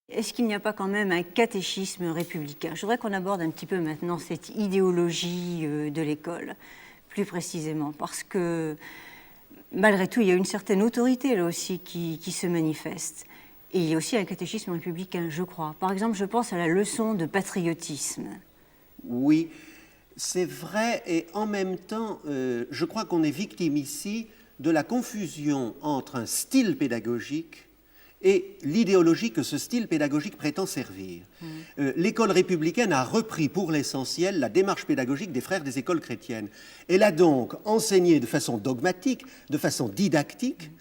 Est-ce qu'il n'y a pas quand même un catéchisme républicain? Je voudrais qu'on aborde un petit peu maintenant cette idéologie de l'école, plus précisément, parce que malgré tout, il y a une certaine autorité là aussi qui se manifeste. Et il y a aussi un catéchisme républicain, je crois. Par exemple, je pense à la leçon de patriotisme. Oui, c'est vrai, et en même temps, je crois qu'on est victime ici de la confusion entre un style pédagogique et l'idéologie que ce style pédagogique prétend servir. L'école républicaine a repris pour l'essentiel la démarche pédagogique des frères des écoles chrétiennes. Elle a donc enseigné de façon dogmatique, de façon didactique,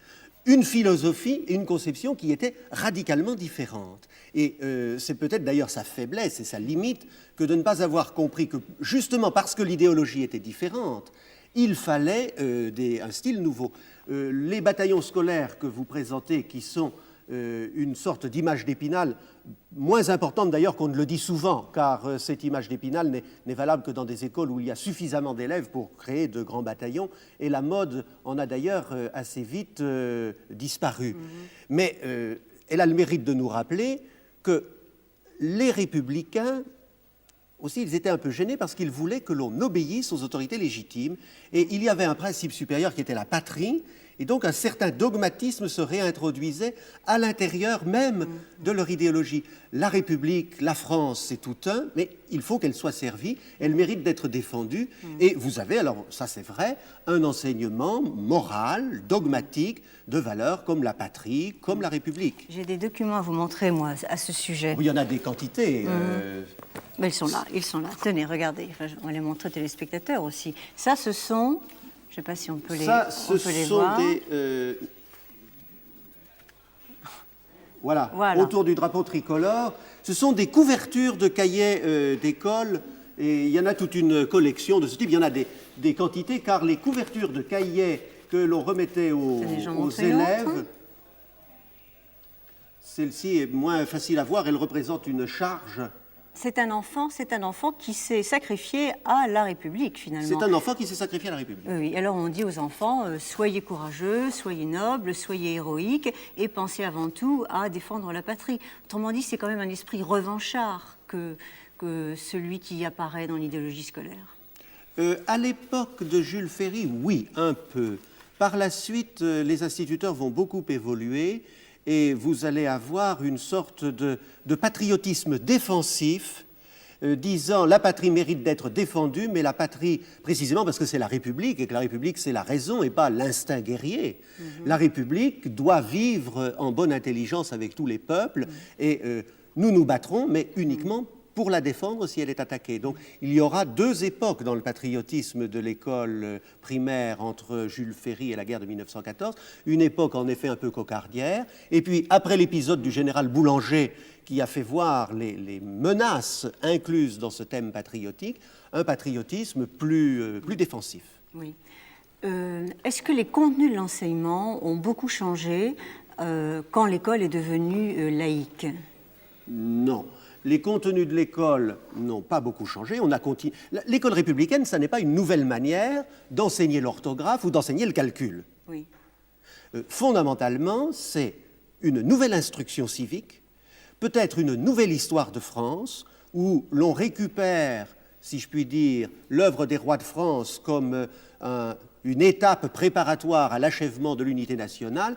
une philosophie et une conception qui étaient radicalement différentes. Et c'est peut-être d'ailleurs sa faiblesse et sa limite que de ne pas avoir compris que, justement parce que l'idéologie était différente, il fallait un style nouveau. Les bataillons scolaires que vous présentez, qui sont une sorte d'image d'Épinal, moins importante d'ailleurs qu'on ne le dit souvent, car cette image d'Épinal n'est valable que dans des écoles où il y a suffisamment d'élèves pour créer de grands bataillons, et la mode en a d'ailleurs assez vite disparu. Mais elle a le mérite de nous rappeler que les républicains, aussi, ils étaient un peu gênés parce qu'ils voulaient que l'on obéisse aux autorités légitimes, et il y avait un principe supérieur qui était la patrie, et donc un certain dogmatisme se réintroduisait à l'intérieur même de leur idéologie. La République, la France, c'est tout un, mais il faut qu'elle soit servie, elle mérite d'être défendue, et vous avez, alors ça c'est vrai, un enseignement moral, dogmatique, de valeurs comme la patrie, comme la République. J'ai des documents à vous montrer, moi, à ce sujet. Oui, il y en a des quantités. Mais ils sont là, ils sont là. Tenez, regardez, on va les montrer aux téléspectateurs aussi. Ça, ce sont... Je ne sais pas si on peut les, ça, on peut les voir. Voilà, autour du drapeau tricolore. Ce sont des couvertures de cahiers d'école, et il y en a toute une collection de ce type. Il y en a des quantités, car les couvertures de cahiers que l'on remettait aux élèves, celle-ci est moins facile à voir, elle représente une charge. C'est un enfant qui s'est sacrifié à la République, finalement. C'est un enfant qui s'est sacrifié à la République. Oui, alors on dit aux enfants, soyez courageux, soyez nobles, soyez héroïques, et pensez avant tout à défendre la patrie. Autrement dit, c'est quand même un esprit revanchard que celui qui apparaît dans l'idéologie scolaire. À l'époque de Jules Ferry, oui, un peu. Par la suite, les instituteurs vont beaucoup évoluer, et vous allez avoir une sorte de patriotisme défensif, disant la patrie mérite d'être défendue, mais la patrie, précisément parce que c'est la République, et que la République c'est la raison et pas l'instinct guerrier. La République doit vivre en bonne intelligence avec tous les peuples, et nous nous battrons, mais uniquement pour la défendre si elle est attaquée. Donc il y aura deux époques dans le patriotisme de l'école primaire entre Jules Ferry et la guerre de 1914. Une époque en effet un peu cocardière, et puis après l'épisode du général Boulanger qui a fait voir les menaces incluses dans ce thème patriotique, un patriotisme plus défensif. Oui. Est-ce que les contenus de l'enseignement ont beaucoup changé quand l'école est devenue laïque? Non. Les contenus de l'école n'ont pas beaucoup changé. L'école républicaine, ça n'est pas une nouvelle manière d'enseigner l'orthographe ou d'enseigner le calcul. Oui. Fondamentalement, c'est une nouvelle instruction civique, peut-être une nouvelle histoire de France, où l'on récupère, si je puis dire, l'œuvre des rois de France comme une étape préparatoire à l'achèvement de l'unité nationale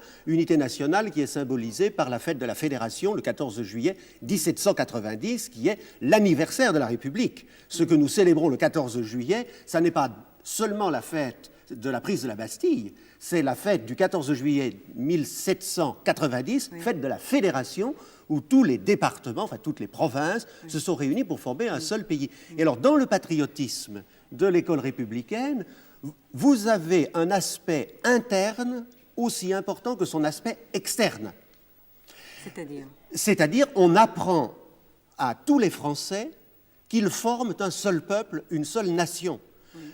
qui est symbolisée par la fête de la Fédération le 14 juillet 1790, qui est l'anniversaire de la République. Ce que nous célébrons le 14 juillet, ça n'est pas seulement la fête de la prise de la Bastille, c'est la fête du 14 juillet 1790, fête de la Fédération, où tous les départements, enfin toutes les provinces, se sont réunis pour former un seul pays. Et alors, dans le patriotisme de l'école républicaine, vous avez un aspect interne aussi important que son aspect externe. C'est-à-dire, on apprend à tous les Français qu'ils forment un seul peuple, une seule nation,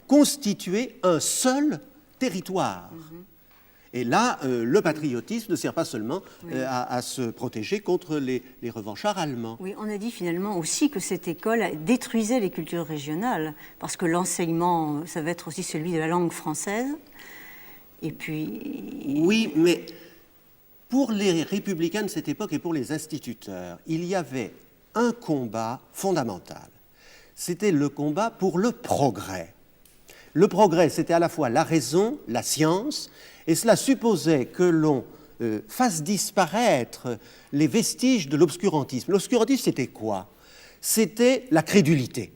constituer un seul territoire. Et là, le patriotisme ne sert pas seulement à se protéger contre les revanchards allemands. Oui, on a dit finalement aussi que cette école détruisait les cultures régionales, parce que l'enseignement, ça va être aussi celui de la langue française. Et puis... Oui, mais Pour les républicains de cette époque et pour les instituteurs, il y avait un combat fondamental. C'était le combat pour le progrès. Le progrès, c'était à la fois la raison, la science, et cela supposait que l'on fasse disparaître les vestiges de l'obscurantisme. L'obscurantisme, c'était quoi? C'était la crédulité.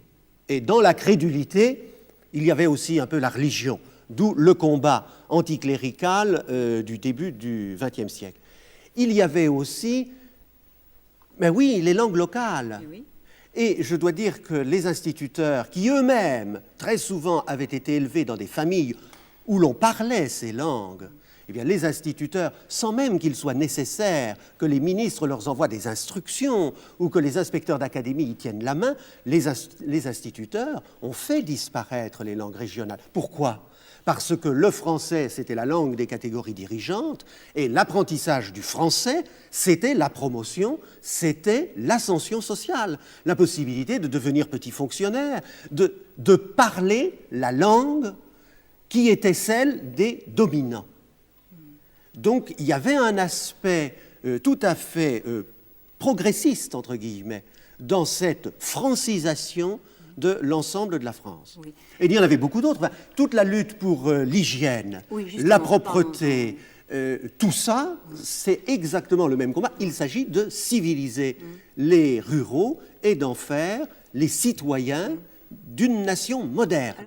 Et dans la crédulité, il y avait aussi un peu la religion, d'où le combat anticlérical du début du XXe siècle. Il y avait aussi, ben oui, les langues locales. Oui. Et je dois dire que les instituteurs, qui eux-mêmes, très souvent, avaient été élevés dans des familles où l'on parlait ces langues, eh bien, les instituteurs, sans même qu'il soit nécessaire que les ministres leur envoient des instructions ou que les inspecteurs d'académie y tiennent la main, les instituteurs ont fait disparaître les langues régionales. Pourquoi ? Parce que le français, c'était la langue des catégories dirigeantes, et l'apprentissage du français, c'était la promotion, c'était l'ascension sociale, la possibilité de devenir petit fonctionnaire, de parler la langue qui était celle des dominants. Donc, il y avait un aspect tout à fait progressiste, entre guillemets, dans cette francisation de l'ensemble de la France. Oui. Et il y en avait beaucoup d'autres. Enfin, toute la lutte pour l'hygiène, Oui, justement, la propreté, tout ça, c'est exactement le même combat. Il s'agit de civiliser les ruraux et d'en faire les citoyens d'une nation moderne.